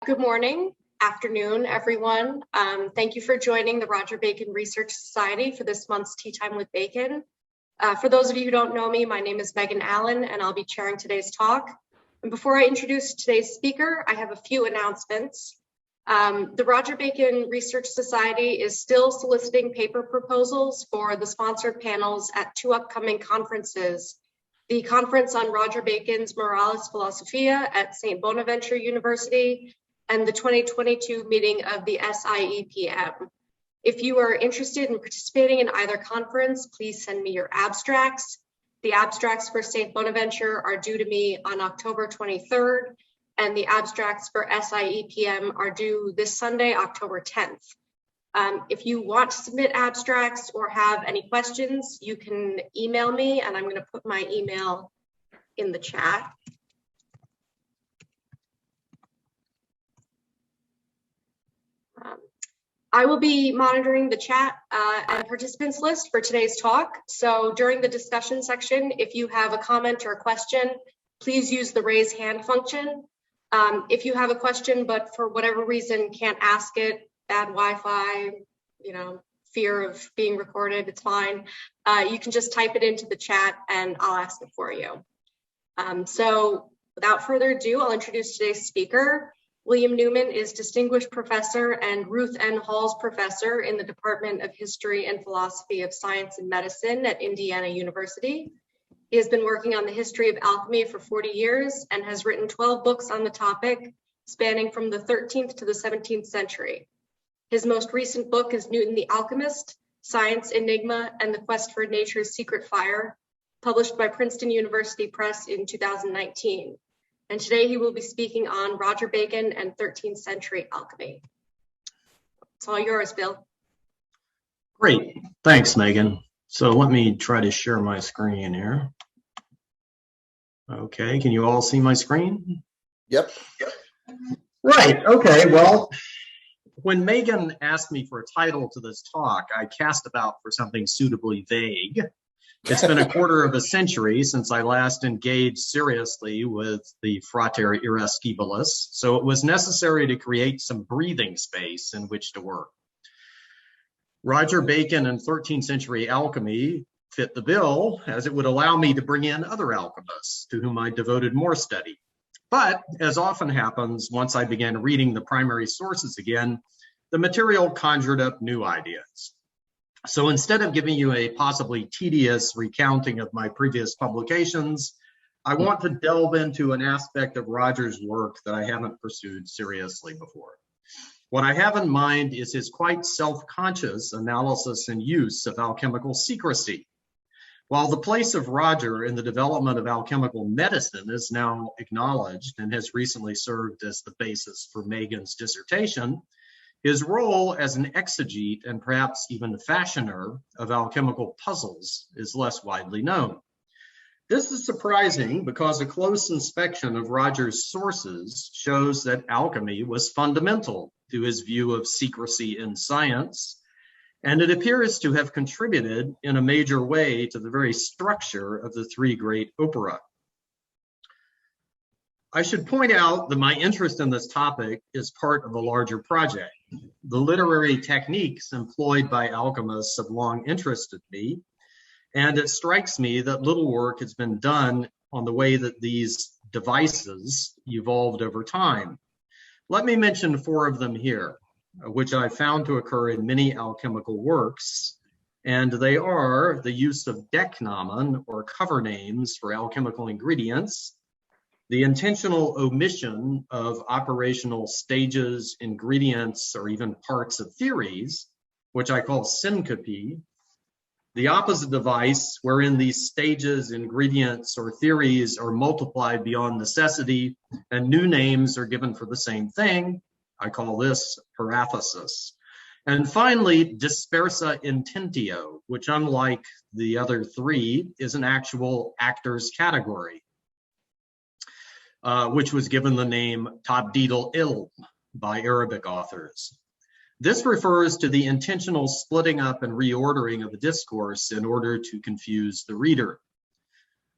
Good morning, afternoon, everyone. Thank you for joining the Roger Bacon Research Society for this month's Tea Time with Bacon. For those of you who don't know me, my name is Megan Allen, and I'll be chairing today's talk. And before I introduce today's speaker, I have a few announcements. The Roger Bacon Research Society is still soliciting paper proposals for the sponsored panels at two upcoming conferences: the Conference on Roger Bacon's Moralis Philosophia at St. Bonaventure University, and the 2022 meeting of the SIEPM. If you are interested in participating in either conference, please send me your abstracts. The abstracts for St. Bonaventure are due to me on October 23rd, and the abstracts for SIEPM are due this Sunday, October 10th. If you want to submit abstracts or have any questions, you can email me, and I'm going to put my email in the chat. I will be monitoring the chat and participants list for today's talk. So during the discussion section, if you have a comment or a question, please use the raise hand function. If you have a question, but for whatever reason can't ask it, bad Wi-Fi, fear of being recorded, it's fine. You can just type it into the chat and I'll ask it for you. So without further ado, I'll introduce today's speaker. William Newman is Distinguished Professor and Ruth N. Halls Professor in the Department of History and Philosophy of Science and Medicine at Indiana University. He has been working on the history of alchemy for 40 years and has written 12 books on the topic, spanning from the 13th to the 17th century. His most recent book is Newton the Alchemist, Science, Enigma, and the Quest for Nature's Secret Fire, published by Princeton University Press in 2019. And today he will be speaking on Roger Bacon and 13th century alchemy. It's all yours, Bill. Great, thanks, Megan. So let me try to share my screen here. Okay, can you all see my screen? Yep. Right, okay, well, when Megan asked me for a title to this talk, I cast about for something suitably vague. It's been a quarter of a century since I last engaged seriously with the Frater Irascibilis, so it was necessary to create some breathing space in which to work. Roger Bacon and 13th century alchemy fit the bill, as it would allow me to bring in other alchemists to whom I devoted more study. But as often happens, once I began reading the primary sources again, the material conjured up new ideas. So instead of giving you a possibly tedious recounting of my previous publications, I want to delve into an aspect of Roger's work that I haven't pursued seriously before. What I have in mind is his quite self-conscious analysis and use of alchemical secrecy. While the place of Roger in the development of alchemical medicine is now acknowledged and has recently served as the basis for Megan's dissertation, his role as an exegete and perhaps even fashioner of alchemical puzzles is less widely known. This is surprising because a close inspection of Roger's sources shows that alchemy was fundamental to his view of secrecy in science, and it appears to have contributed in a major way to the very structure of the three great opera. I should point out that my interest in this topic is part of a larger project. The literary techniques employed by alchemists have long interested me, and it strikes me that little work has been done on the way that these devices evolved over time. Let me mention four of them here, which I found to occur in many alchemical works, and they are the use of decknamen, or cover names for alchemical ingredients, the intentional omission of operational stages, ingredients, or even parts of theories, which I call syncope, the opposite device wherein these stages, ingredients, or theories are multiplied beyond necessity and new names are given for the same thing. I call this parathesis. And finally, dispersa intentio, which unlike the other three is an actual actor's category, which was given the name tabdil ilm by Arabic authors. This refers to the intentional splitting up and reordering of a discourse in order to confuse the reader.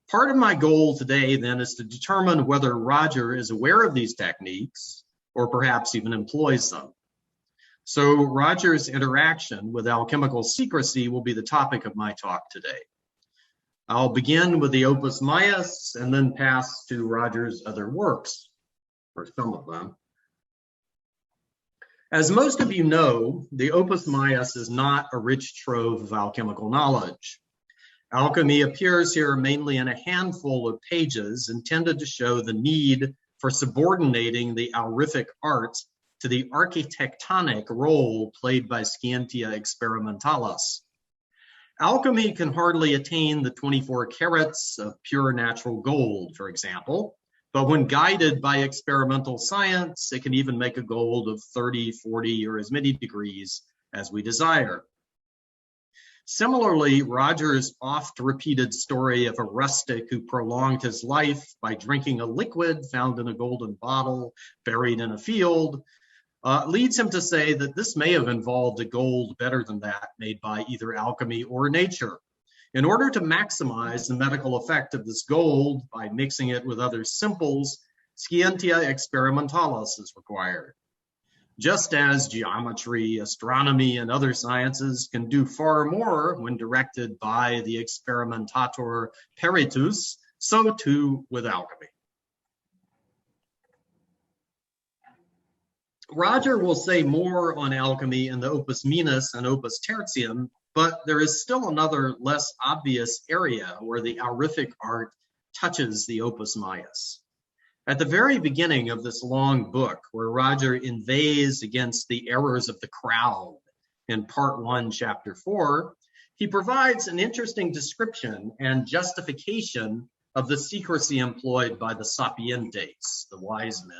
Part of my goal today then is to determine whether Roger is aware of these techniques or perhaps even employs them. So Roger's interaction with alchemical secrecy will be the topic of my talk today. I'll begin with the Opus Maius and then pass to Roger's other works, or some of them. As most of you know, the Opus Maius is not a rich trove of alchemical knowledge. Alchemy appears here mainly in a handful of pages intended to show the need for subordinating the aurific art to the architectonic role played by Scientia Experimentalis. Alchemy can hardly attain the 24 carats of pure natural gold, for example, but when guided by experimental science, it can even make a gold of 30, 40, or as many degrees as we desire. Similarly, Roger's oft-repeated story of a rustic who prolonged his life by drinking a liquid found in a golden bottle buried in a field leads him to say that this may have involved a gold better than that made by either alchemy or nature. In order to maximize the medical effect of this gold by mixing it with other simples, Scientia Experimentalis is required. Just as geometry, astronomy, and other sciences can do far more when directed by the experimentator peritus, so too with alchemy. Roger will say more on alchemy in the Opus Minus and Opus Tertium, but there is still another less obvious area where the aurific art touches the Opus Maius. At the very beginning of this long book, where Roger inveighs against the errors of the crowd in part 1, chapter 4, he provides an interesting description and justification of the secrecy employed by the sapientes, the wise men.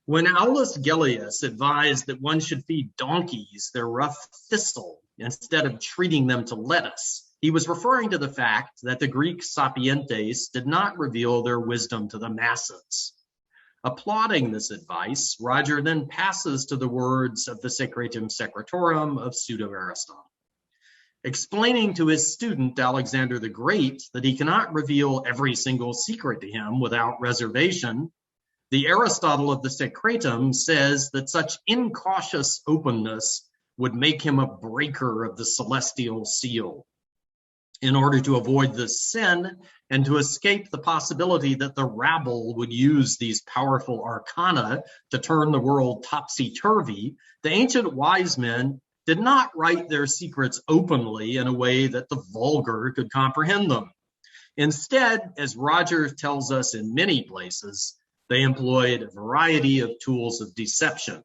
When Aulus Gellius advised that one should feed donkeys their rough thistle instead of treating them to lettuce, he was referring to the fact that the Greek sapientes did not reveal their wisdom to the masses. Applauding this advice, Roger then passes to the words of the Secretum Secretorum of Pseudo-Aristotle. Explaining to his student Alexander the Great that he cannot reveal every single secret to him without reservation, the Aristotle of the Secretum says that such incautious openness would make him a breaker of the celestial seal. In order to avoid this sin and to escape the possibility that the rabble would use these powerful arcana to turn the world topsy-turvy, the ancient wise men did not write their secrets openly in a way that the vulgar could comprehend them. Instead, as Roger tells us in many places, they employed a variety of tools of deception.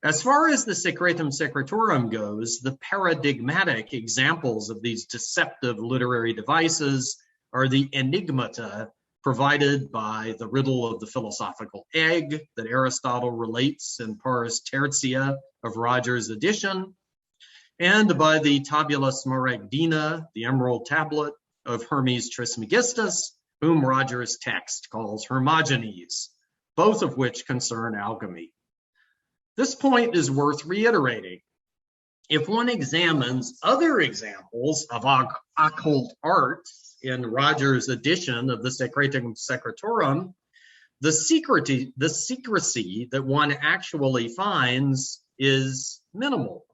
As far as the Secretum Secretorum goes, the paradigmatic examples of these deceptive literary devices are the enigmata provided by the riddle of the philosophical egg that Aristotle relates in Pars Tertia of Roger's edition, and by the Tabula Smaragdina, the emerald tablet of Hermes Trismegistus, whom Roger's text calls Hermogenes, both of which concern alchemy. This point is worth reiterating. If one examines other examples of occult arts in Roger's edition of the Secretum Secretorum, the secrecy that one actually finds is minimal.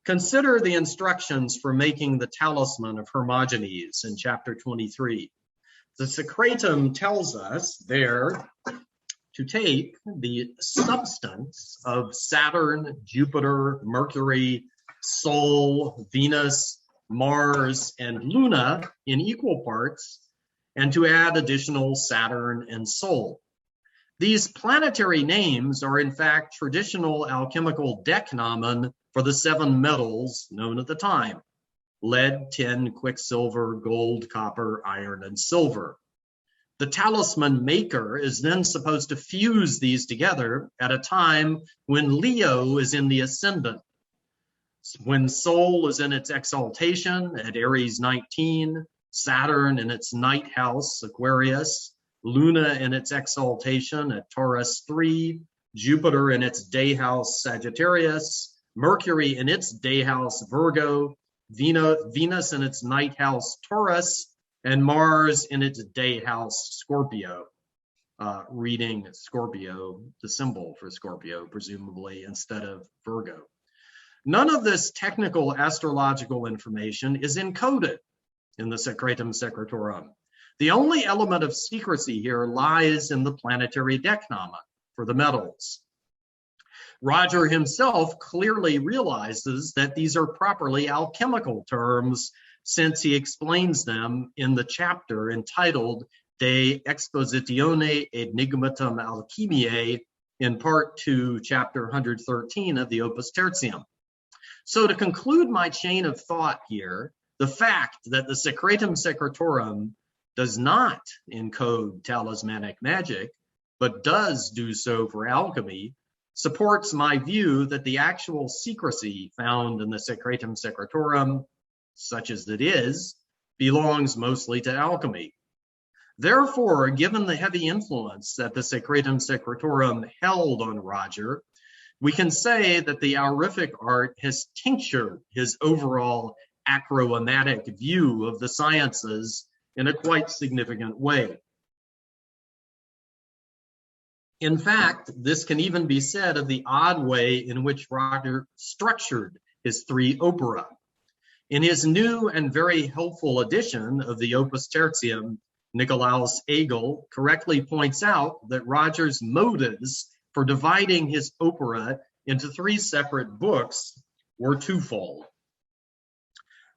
Consider the instructions for making the talisman of Hermogenes in chapter 23. The Secretum tells us there to take the substance of Saturn, Jupiter, Mercury, Sol, Venus, Mars, and Luna in equal parts, and to add additional Saturn and Sol. These planetary names are in fact traditional alchemical decknomen for the 7 metals known at the time: lead, tin, quicksilver, gold, copper, iron, and silver. The talisman maker is then supposed to fuse these together at a time when Leo is in the ascendant, when Sol is in its exaltation at Aries 19, Saturn in its night house, Aquarius, Luna in its exaltation at Taurus 3, Jupiter in its day house, Sagittarius, Mercury in its day house, Virgo, Venus in its night house, Taurus, and Mars in its day house, Scorpio. reading Scorpio, the symbol for Scorpio, presumably, instead of Virgo. None of this technical astrological information is encoded in the Secretum Secretorum. The only element of secrecy here lies in the planetary decnomen for the metals. Roger himself clearly realizes that these are properly alchemical terms, since he explains them in the chapter entitled De Expositione Enigmatum Alchemiae in part 2, chapter 113 of the Opus Tertium. So to conclude my chain of thought here, the fact that the Secretum Secretorum does not encode talismanic magic, but does do so for alchemy, supports my view that the actual secrecy found in the Secretum Secretorum, such as it is, belongs mostly to alchemy. Therefore, given the heavy influence that the Secretum Secretorum held on Roger, we can say that the aurific art has tinctured his overall achromatic view of the sciences in a quite significant way. In fact, this can even be said of the odd way in which Roger structured his 3 opera. In his new and very helpful edition of the Opus Tertium, Nicolaus Egel correctly points out that Roger's motives for dividing his opera into 3 separate books were twofold.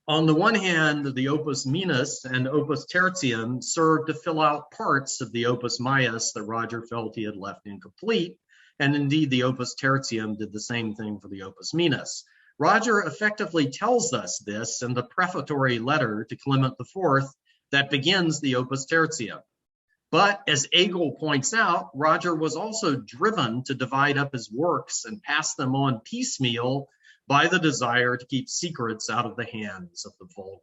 On the one hand, the Opus Minus and Opus Tertium served to fill out parts of the Opus Maius that Roger felt he had left incomplete, and indeed the Opus Tertium did the same thing for the Opus Minus. Roger effectively tells us this in the prefatory letter to Clement IV that begins the Opus Tertium. But as Egel points out, Roger was also driven to divide up his works and pass them on piecemeal by the desire to keep secrets out of the hands of the vulgar.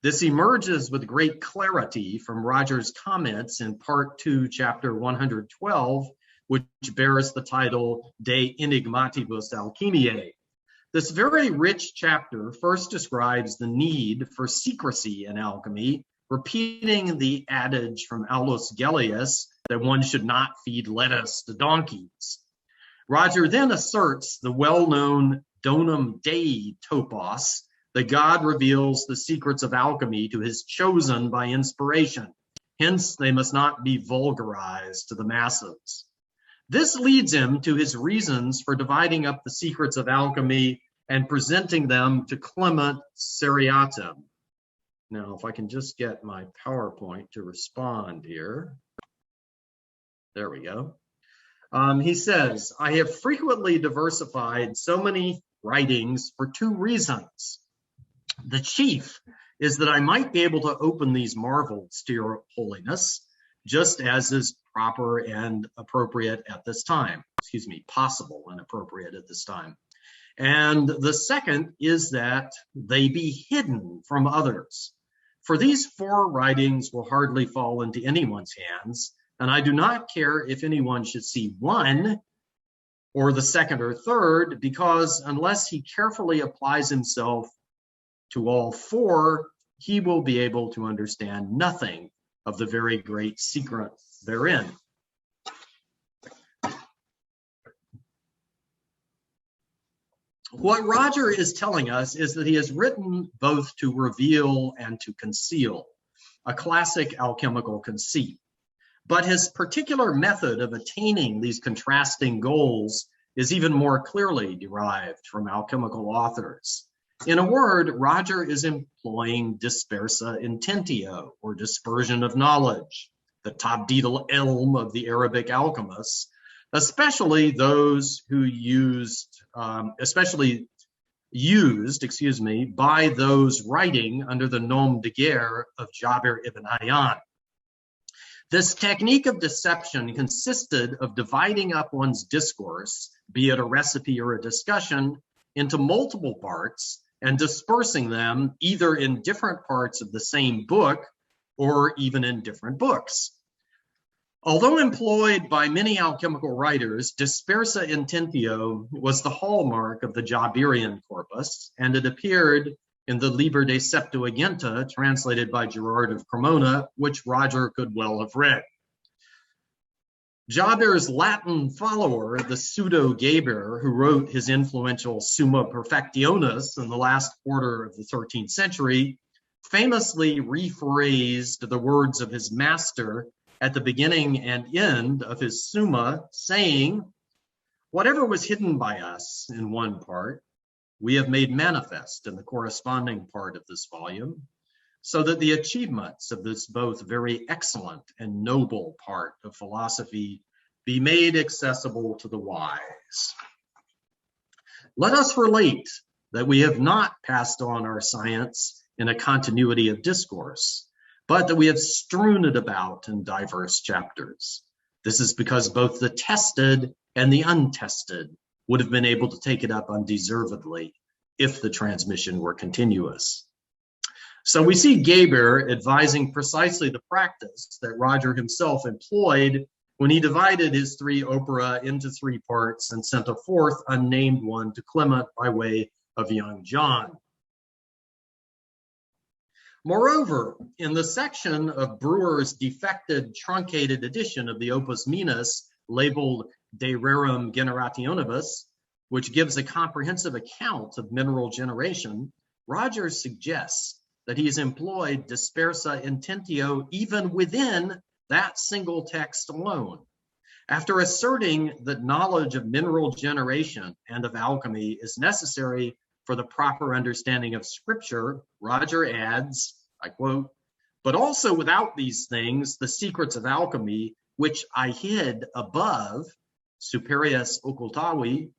This emerges with great clarity from Roger's comments in part 2, chapter 112, which bears the title De Enigmatibus Alchemiae. This very rich chapter first describes the need for secrecy in alchemy, repeating the adage from Aulus Gellius that one should not feed lettuce to donkeys. Roger then asserts the well-known Donum Dei topos, that God reveals the secrets of alchemy to his chosen by inspiration. Hence, they must not be vulgarized to the masses. This leads him to his reasons for dividing up the secrets of alchemy and presenting them to Clement Seriatim. Now, if I can just get my PowerPoint to respond here. There we go. He says, I have frequently diversified so many writings for 2 reasons. The chief is that I might be able to open these marvels to your holiness, just as is proper and appropriate at this time. Excuse me, possible and appropriate at this time. And the second is that they be hidden from others. For these 4 writings will hardly fall into anyone's hands, and I do not care if anyone should see one or the second or third, because unless he carefully applies himself to all 4, he will be able to understand nothing of the very great secret therein. What Roger is telling us is that he has written both to reveal and to conceal, a classic alchemical conceit. But his particular method of attaining these contrasting goals is even more clearly derived from alchemical authors. In a word, Roger is employing dispersa intentio, or dispersion of knowledge, the tabdil ilm of the Arabic alchemists, especially those who used by those writing under the nom de guerre of Jabir ibn Hayyan. This technique of deception consisted of dividing up one's discourse, be it a recipe or a discussion, into multiple parts and dispersing them either in different parts of the same book or even in different books. Although employed by many alchemical writers, dispersa intentio was the hallmark of the Jabirian corpus, and it appeared in the Liber de Septuaginta, translated by Gerard of Cremona, which Roger could well have read. Jaber's Latin follower, the pseudo-Geber, who wrote his influential Summa Perfectionis in the last quarter of the 13th century, famously rephrased the words of his master at the beginning and end of his Summa, saying, "Whatever was hidden by us in one part, we have made manifest in the corresponding part of this volume, so that the achievements of this both very excellent and noble part of philosophy be made accessible to the wise. Let us relate that we have not passed on our science in a continuity of discourse, but that we have strewn it about in diverse chapters. This is because both the tested and the untested would have been able to take it up undeservedly if the transmission were continuous." So we see Geber advising precisely the practice that Roger himself employed when he divided his three opera into three parts and sent a fourth unnamed one to Clement by way of young John. Moreover, in the section of Brewer's defected, truncated edition of the Opus Minus, labeled De Rerum Generationibus, which gives a comprehensive account of mineral generation, Roger suggests that he's employed dispersa intentio even within that single text alone. After asserting that knowledge of mineral generation and of alchemy is necessary for the proper understanding of Scripture, Roger adds, I quote, "But also without these things, the secrets of alchemy, which I hid above, superius occultavi,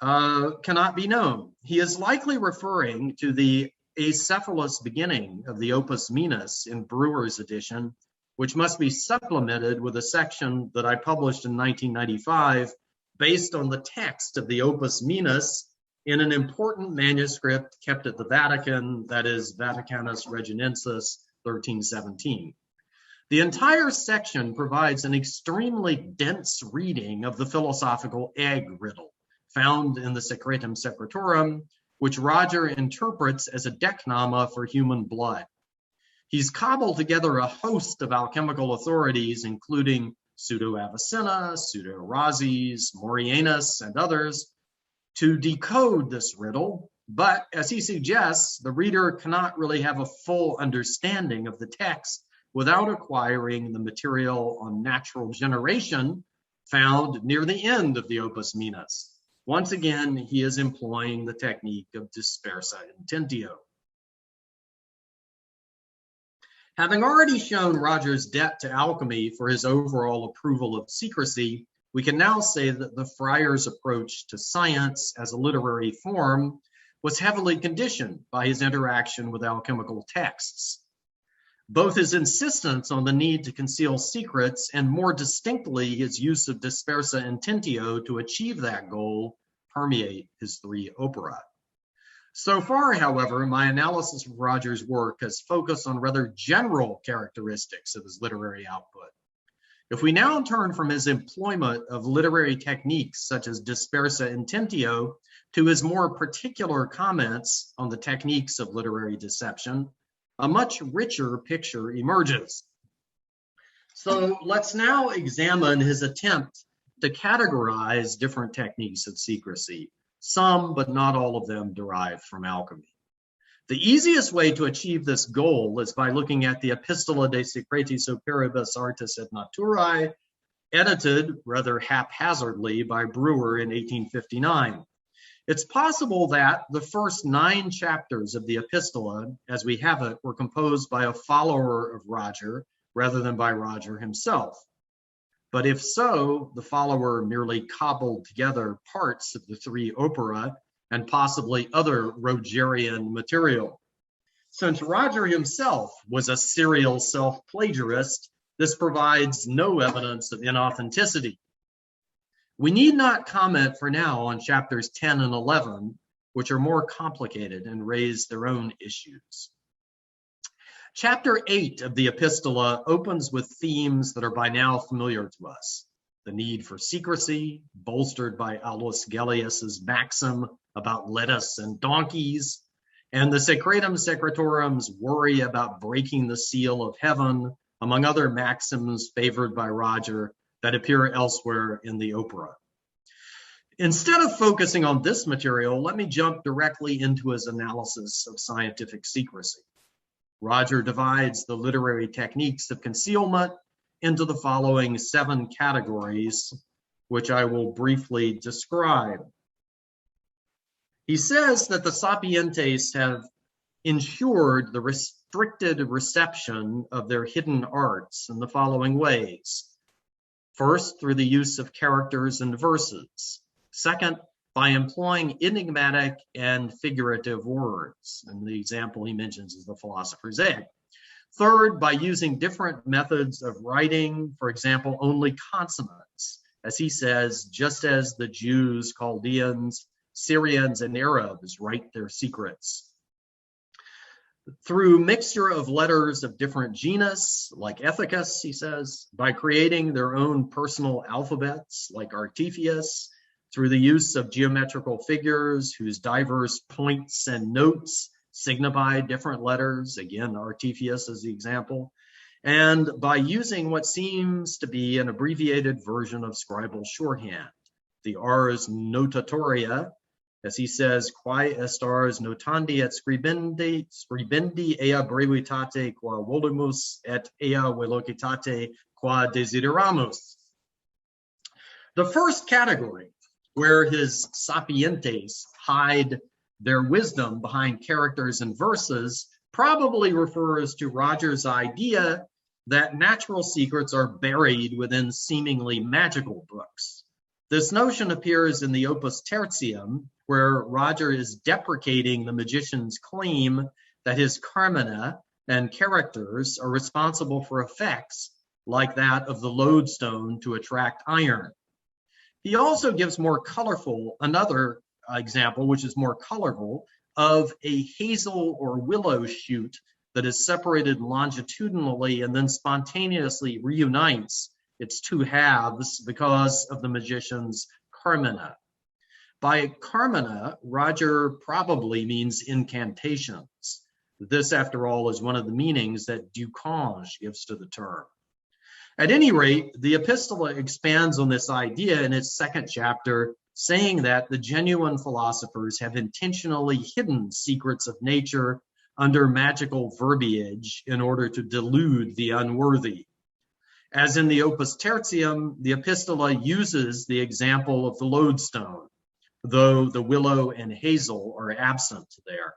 cannot be known." He is likely referring to the acephalous beginning of the Opus Minus in Brewer's edition, which must be supplemented with a section that I published in 1995 based on the text of the Opus Minus in an important manuscript kept at the Vatican, that is Vaticanus Reginensis 1317. The entire section provides an extremely dense reading of the philosophical egg riddle found in the Secretum Secretorum, which Roger interprets as a decnama for human blood. He's cobbled together a host of alchemical authorities, including Pseudo-Avicenna, Pseudo-Rhazes, Morianus, and others, to decode this riddle, but as he suggests, the reader cannot really have a full understanding of the text without acquiring the material on natural generation found near the end of the Opus Minus. Once again, he is employing the technique of dispersa intentio. Having already shown Roger's debt to alchemy for his overall approval of secrecy, we can now say that the friar's approach to science as a literary form was heavily conditioned by his interaction with alchemical texts. Both his insistence on the need to conceal secrets and more distinctly his use of dispersa intentio to achieve that goal permeate his three opera. So far, however, my analysis of Roger's work has focused on rather general characteristics of his literary output. If we now turn from his employment of literary techniques such as dispersa intentio to his more particular comments on the techniques of literary deception, a much richer picture emerges. So let's now examine his attempt to categorize different techniques of secrecy, some but not all of them derived from alchemy. The easiest way to achieve this goal is by looking at the Epistola de Secretis Operibus Artis et Naturae, edited rather haphazardly by Brewer in 1859. It's possible that the first 9 chapters of the Epistola, as we have it, were composed by a follower of Roger rather than by Roger himself. But if so, the follower merely cobbled together parts of the three opera and possibly other Rogerian material. Since Roger himself was a serial self-plagiarist, this provides no evidence of inauthenticity. We need not comment for now on chapters 10 and 11, which are more complicated and raise their own issues. Chapter 8 of the Epistola opens with themes that are by now familiar to us. The need for secrecy, bolstered by Aulus Gellius's maxim about lettuce and donkeys, and the Secretum Secretorum's worry about breaking the seal of heaven, among other maxims favored by Roger, that appear elsewhere in the opera. Instead of focusing on this material, let me jump directly into his analysis of scientific secrecy. Roger divides the literary techniques of concealment into the following 7 categories, which I will briefly describe. He says that the sapientes have ensured the restricted reception of their hidden arts in the following ways. First, through the use of characters and verses. Second, by employing enigmatic and figurative words. And the example he mentions is the philosopher's egg. Third, by using different methods of writing, for example, only consonants, as he says, just as the Jews, Chaldeans, Syrians, and Arabs write their secrets. Through mixture of letters of different genus, like Ethicus, he says, by creating their own personal alphabets, like Artephius, through the use of geometrical figures whose diverse points and notes signify different letters, again, Artephius is the example, and by using what seems to be an abbreviated version of scribal shorthand, the ars notatoria, as he says, quae est ars notandi et scribendi ea brevitate qua volumus et ea velocitate qua desideramus. The first category, where his sapientes hide their wisdom behind characters and verses, probably refers to Roger's idea that natural secrets are buried within seemingly magical books. This notion appears in the Opus Tertium, where Roger is deprecating the magician's claim that his carmina and characters are responsible for effects like that of the lodestone to attract iron. He also gives another example, which is more colorful, of a hazel or willow shoot that is separated longitudinally and then spontaneously reunites its 2 halves because of the magician's carmina. By carmina, Roger probably means incantations. This, after all, is one of the meanings that Ducange gives to the term. At any rate, the epistola expands on this idea in its 2nd chapter, saying that the genuine philosophers have intentionally hidden secrets of nature under magical verbiage in order to delude the unworthy. As in the Opus Tertium, the epistola uses the example of the lodestone, though the willow and hazel are absent there.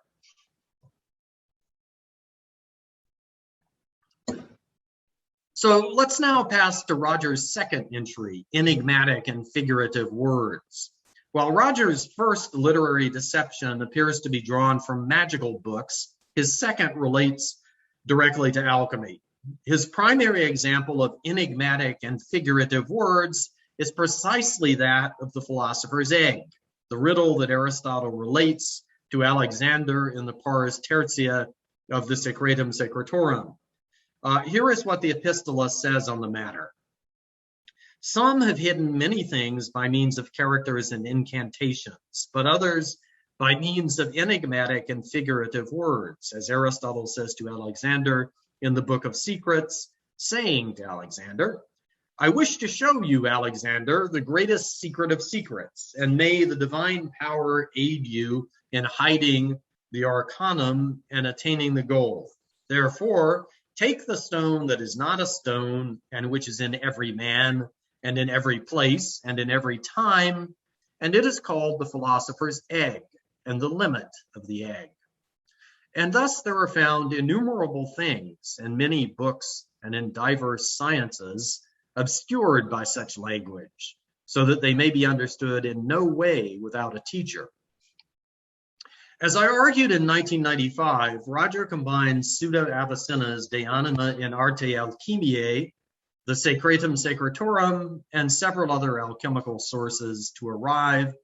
So let's now pass to Roger's 2nd entry, enigmatic and figurative words. While Roger's first literary deception appears to be drawn from magical books, his 2nd relates directly to alchemy. His primary example of enigmatic and figurative words is precisely that of the philosopher's egg, the riddle that Aristotle relates to Alexander in the Pars Tertia of the Secretum Secretorum. Here is what the epistola says on the matter. Some have hidden many things by means of characters and incantations, but others by means of enigmatic and figurative words, as Aristotle says to Alexander in the Book of Secrets, saying to Alexander, I wish to show you, Alexander, the greatest secret of secrets, and may the divine power aid you in hiding the arcanum and attaining the goal. Therefore, take the stone that is not a stone, and which is in every man, and in every place, and in every time, and it is called the philosopher's egg, and the limit of the egg. And thus there are found innumerable things in many books and in diverse sciences obscured by such language, so that they may be understood in no way without a teacher. As I argued in 1995, Roger combines Pseudo-Avicenna's De Anima in Arte Alchemiae, the Secretum Secretorum, and several other alchemical sources to arrive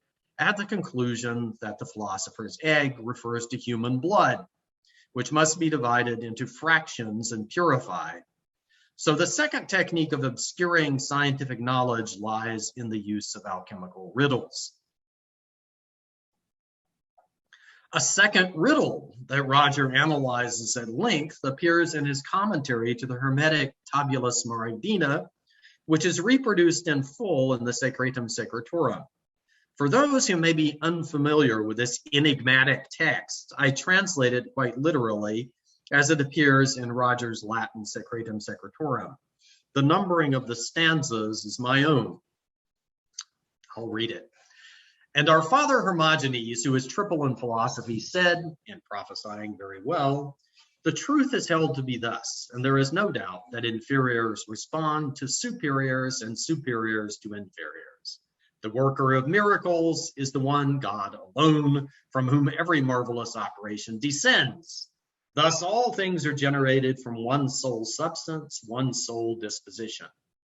at the conclusion that the philosopher's egg refers to human blood, which must be divided into fractions and purified. So the 2nd technique of obscuring scientific knowledge lies in the use of alchemical riddles. A 2nd riddle that Roger analyzes at length appears in his commentary to the Hermetic Tabulus Maridina, which is reproduced in full in the Secretum Secretorum. For those who may be unfamiliar with this enigmatic text, I translate it quite literally as it appears in Roger's Latin Secretum Secretorum. The numbering of the stanzas is my own. I'll read it. And our father Hermogenes, who is triple in philosophy, said, and prophesying very well, the truth is held to be thus, and there is no doubt that inferiors respond to superiors and superiors to inferiors. The worker of miracles is the one God alone, from whom every marvelous operation descends. Thus all things are generated from one sole substance, one sole disposition,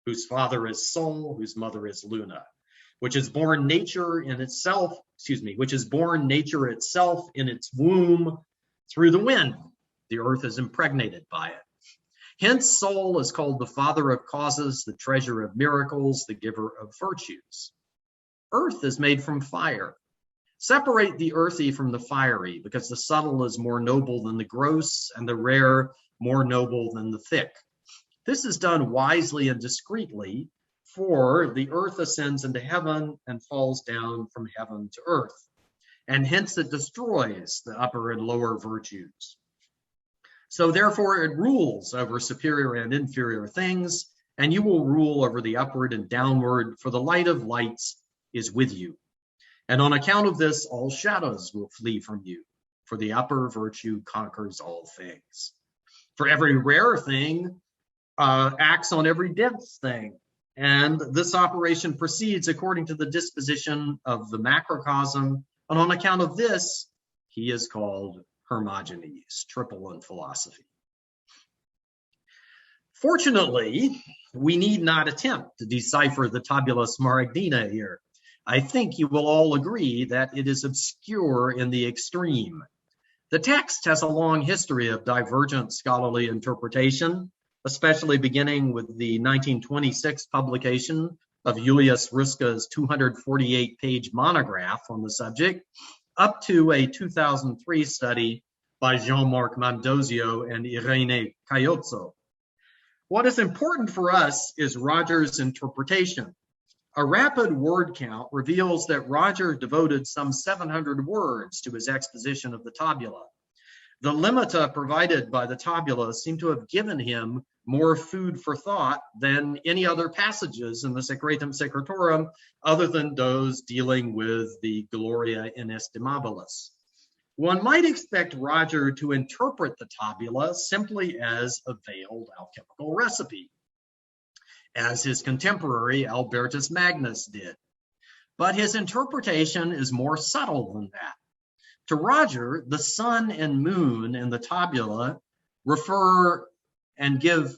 whose father is Sol, whose mother is Luna, which is born nature in itself, which is born nature itself in its womb through the wind. The earth is impregnated by it. Hence Sol is called the father of causes, the treasure of miracles, the giver of virtues. Earth is made from fire. Separate the earthy from the fiery, because the subtle is more noble than the gross, and the rare more noble than the thick. This is done wisely and discreetly, for the earth ascends into heaven and falls down from heaven to earth, and hence it destroys the upper and lower virtues. So therefore it rules over superior and inferior things, and you will rule over the upward and downward, for the light of lights is with you. And on account of this, all shadows will flee from you, for the upper virtue conquers all things. For every rare thing acts on every dense thing, and this operation proceeds according to the disposition of the macrocosm, and on account of this, he is called Hermogenes, triple in philosophy. Fortunately, we need not attempt to decipher the tabula smaragdina here. I think you will all agree that it is obscure in the extreme. The text has a long history of divergent scholarly interpretation, especially beginning with the 1926 publication of Julius Ruska's 248-page monograph on the subject, up to a 2003 study by Jean-Marc Mandozio and Irene Caiozzo. What is important for us is Roger's interpretation. A rapid word count reveals that Roger devoted some 700 words to his exposition of the tabula. The limita provided by the tabula seem to have given him more food for thought than any other passages in the Secretum Secretorum, other than those dealing with the Gloria Inestimabilis. One might expect Roger to interpret the tabula simply as a veiled alchemical recipe, as his contemporary Albertus Magnus did. But his interpretation is more subtle than that. To Roger, the sun and moon in the tabula refer and give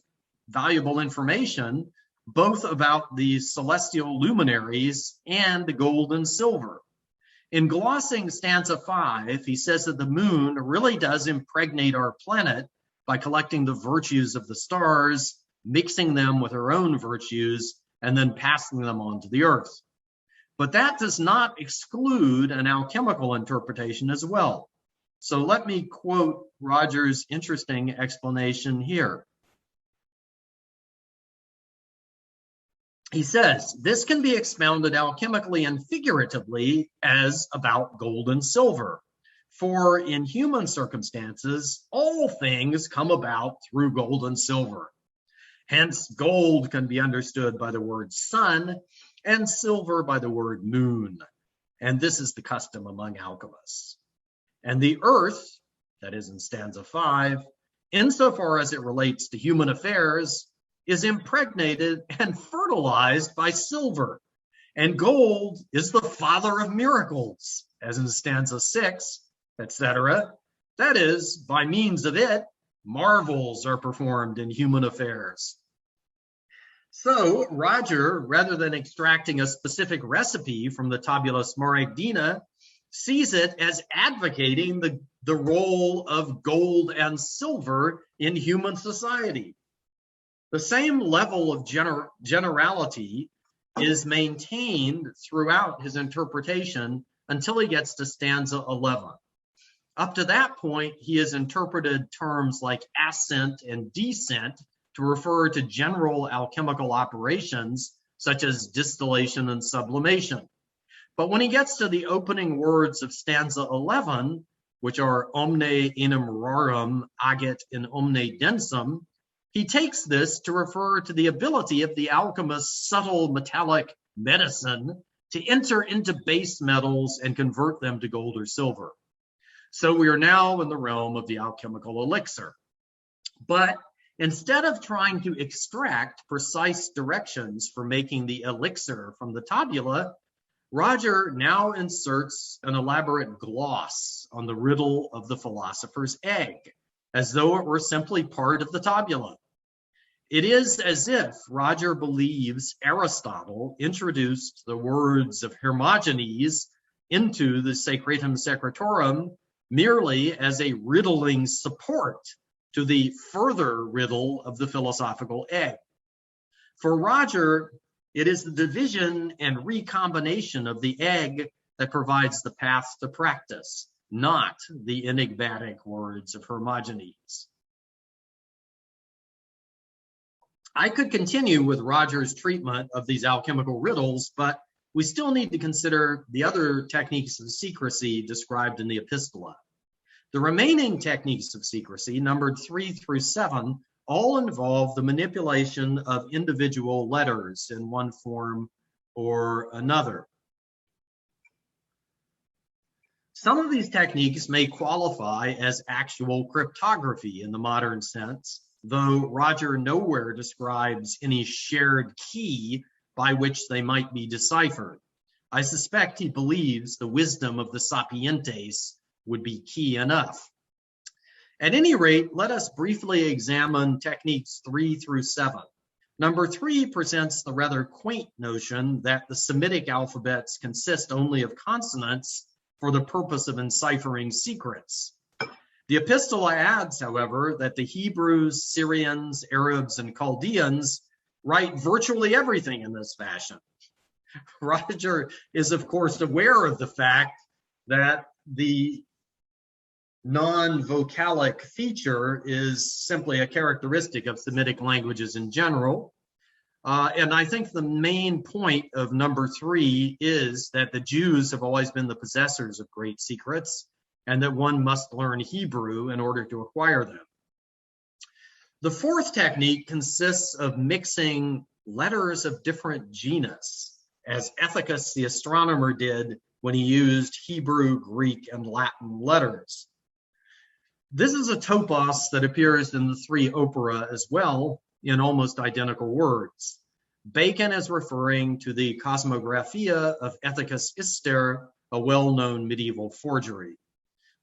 valuable information both about the celestial luminaries and the gold and silver. In glossing stanza 5, he says that the moon really does impregnate our planet by collecting the virtues of the stars, mixing them with her own virtues, and then passing them on to the earth. But that does not exclude an alchemical interpretation as well. So let me quote Roger's interesting explanation here. He says, this can be expounded alchemically and figuratively as about gold and silver. For in human circumstances, all things come about through gold and silver. Hence, gold can be understood by the word sun and silver by the word moon. And this is the custom among alchemists. And the earth, that is in stanza 5, insofar as it relates to human affairs, is impregnated and fertilized by silver. And gold is the father of miracles, as in stanza 6, etc. That is, by means of it, marvels are performed in human affairs. So Roger, rather than extracting a specific recipe from the Tabula Smaragdina, sees it as advocating the role of gold and silver in human society. The same level of generality is maintained throughout his interpretation until he gets to stanza 11. Up to that point, he has interpreted terms like ascent and descent to refer to general alchemical operations such as distillation and sublimation. But when he gets to the opening words of stanza 11, which are omne enim rarum agit in omne densum, he takes this to refer to the ability of the alchemist's subtle metallic medicine to enter into base metals and convert them to gold or silver. So we are now in the realm of the alchemical elixir. But instead of trying to extract precise directions for making the elixir from the tabula, Roger now inserts an elaborate gloss on the riddle of the philosopher's egg, as though it were simply part of the tabula. It is as if Roger believes Aristotle introduced the words of Hermogenes into the Sacratum Secretorum merely as a riddling support to the further riddle of the philosophical egg. For Roger, it is the division and recombination of the egg that provides the path to practice, not the enigmatic words of Hermogenes. I could continue with Roger's treatment of these alchemical riddles, but we still need to consider the other techniques of secrecy described in the Epistola. The remaining techniques of secrecy, numbered 3 through 7, all involve the manipulation of individual letters in one form or another. Some of these techniques may qualify as actual cryptography in the modern sense, though Roger nowhere describes any shared key by which they might be deciphered. I suspect he believes the wisdom of the sapientes would be key enough. At any rate, let us briefly examine techniques 3 through 7. Number 3 presents the rather quaint notion that the Semitic alphabets consist only of consonants for the purpose of enciphering secrets. The Epistola adds, however, that the Hebrews, Syrians, Arabs, and Chaldeans write virtually everything in this fashion. Roger is, of course, aware of the fact that the non-vocalic feature is simply a characteristic of Semitic languages in general. And I think the main point of number 3 is that the Jews have always been the possessors of great secrets, and that one must learn Hebrew in order to acquire them. The fourth technique consists of mixing letters of different genus, as Ethicus the astronomer did when he used Hebrew, Greek, and Latin letters. This is a topos that appears in the 3 opera as well, in almost identical words. Bacon is referring to the Cosmographia of Ethicus Ister, a well-known medieval forgery.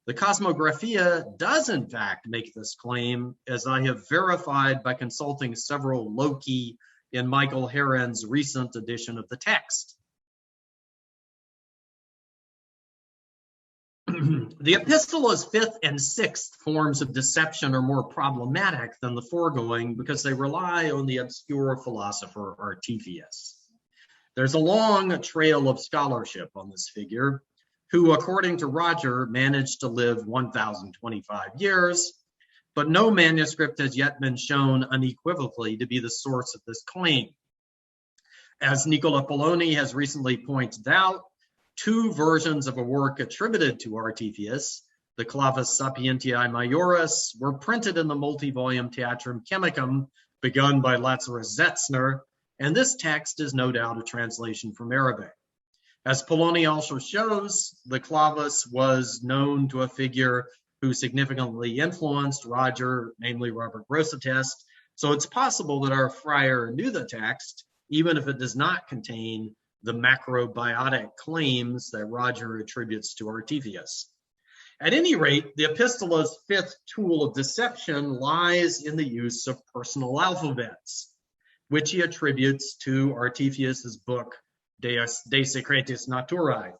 The Cosmographia does in fact make this claim, as I have verified by consulting several loci in Michael Heron's recent edition of the text. The Epistola's 5th and 6th forms of deception are more problematic than the foregoing because they rely on the obscure philosopher Artephius. There's a long trail of scholarship on this figure, who, according to Roger, managed to live 1,025 years, but no manuscript has yet been shown unequivocally to be the source of this claim. As Nicola Poloni has recently pointed out, 2 versions of a work attributed to Artephius, the Clavis Sapientiae Majoris, were printed in the multi-volume Theatrum Chemicum begun by Lazarus Zetzner, and this text is no doubt a translation from Arabic. As Poloni also shows, the Clavis was known to a figure who significantly influenced Roger, namely Robert Grosseteste, so it's possible that our friar knew the text, even if it does not contain the macrobiotic claims that Roger attributes to Artephius. At any rate, the Epistola's 5th tool of deception lies in the use of personal alphabets, which he attributes to Artephius's book De Secretis Naturae.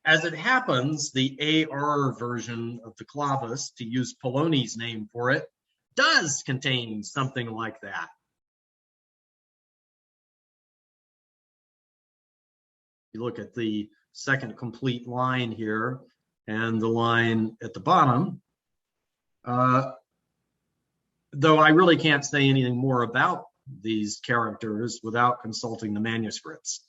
As it happens, the AR version of the Clavis, to use Poloni's name for it, does contain something like that. You look at the second complete line here and the line at the bottom. though I really can't say anything more about these characters without consulting the manuscripts.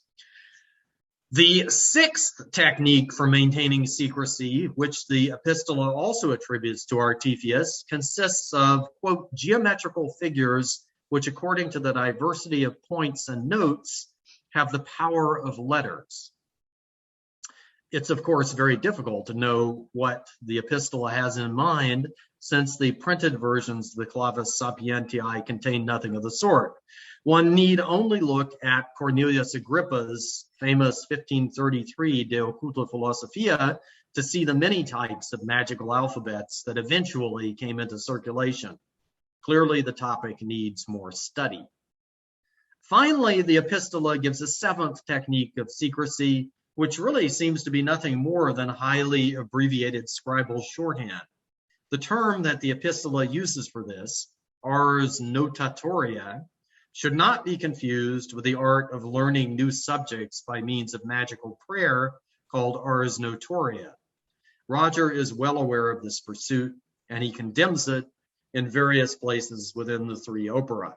The sixth technique for maintaining secrecy, which the epistola also attributes to Artephius, consists of, quote, geometrical figures which, according to the diversity of points and notes, have the power of letters. It's, of course, very difficult to know what the epistola has in mind, since the printed versions of the Clavis Sapientiae contain nothing of the sort. One need only look at Cornelius Agrippa's famous 1533 De Occulta Philosophia to see the many types of magical alphabets that eventually came into circulation. Clearly, the topic needs more study. Finally, the epistola gives a seventh technique of secrecy, which really seems to be nothing more than highly abbreviated scribal shorthand. The term that the epistola uses for this, ars notatoria, should not be confused with the art of learning new subjects by means of magical prayer called ars notoria. Roger is well aware of this pursuit, and he condemns it in various places within the three opera.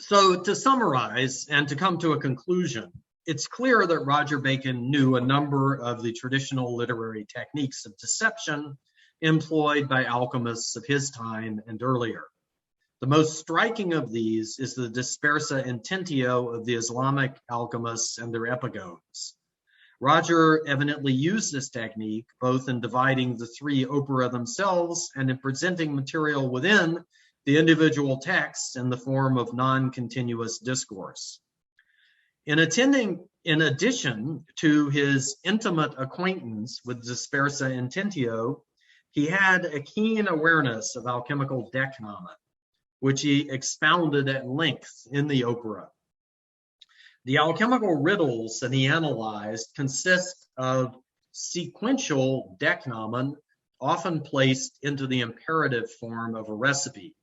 So to summarize and to come to a conclusion, it's clear that Roger Bacon knew a number of the traditional literary techniques of deception employed by alchemists of his time and earlier. The most striking of these is the dispersa intentio of the Islamic alchemists and their epigones. Roger evidently used this technique both in dividing the three opera themselves and in presenting material within the individual texts in the form of non-continuous discourse. In addition to his intimate acquaintance with dispersa intentio, he had a keen awareness of alchemical decknamen, which he expounded at length in the opera. The alchemical riddles that he analyzed consist of sequential decknamen, often placed into the imperative form of a recipe.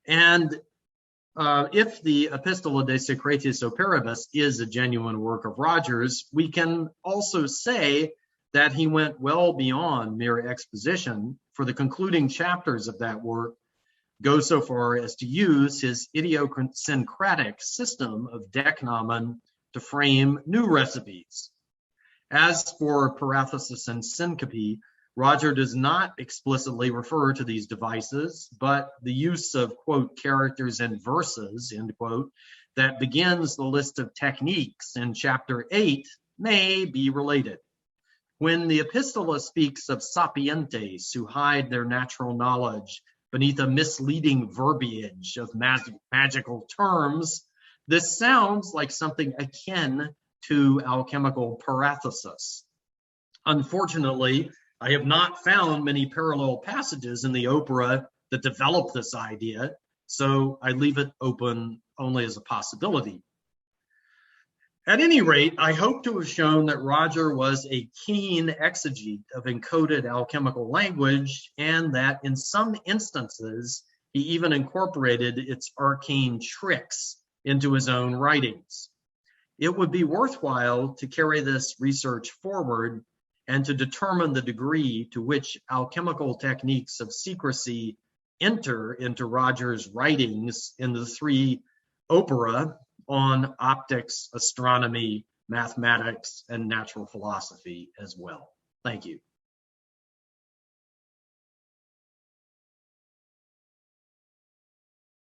And if the Epistola de Secretis Operibus is a genuine work of Roger's, we can also say that he went well beyond mere exposition, for the concluding chapters of that work go so far as to use his idiosyncratic system of decknamen to frame new recipes. As for parathesis and syncope, Roger does not explicitly refer to these devices, but the use of, quote, characters and verses, end quote, that begins the list of techniques in chapter 8 may be related. When the epistola speaks of sapientes who hide their natural knowledge beneath a misleading verbiage of magical terms, this sounds like something akin to alchemical parathesis. Unfortunately, I have not found many parallel passages in the opera that develop this idea, so I leave it open only as a possibility. At any rate, I hope to have shown that Roger was a keen exegete of encoded alchemical language, and that in some instances, he even incorporated its arcane tricks into his own writings. It would be worthwhile to carry this research forward and to determine the degree to which alchemical techniques of secrecy enter into Roger's writings in the three opera on optics, astronomy, mathematics, and natural philosophy as well. Thank you.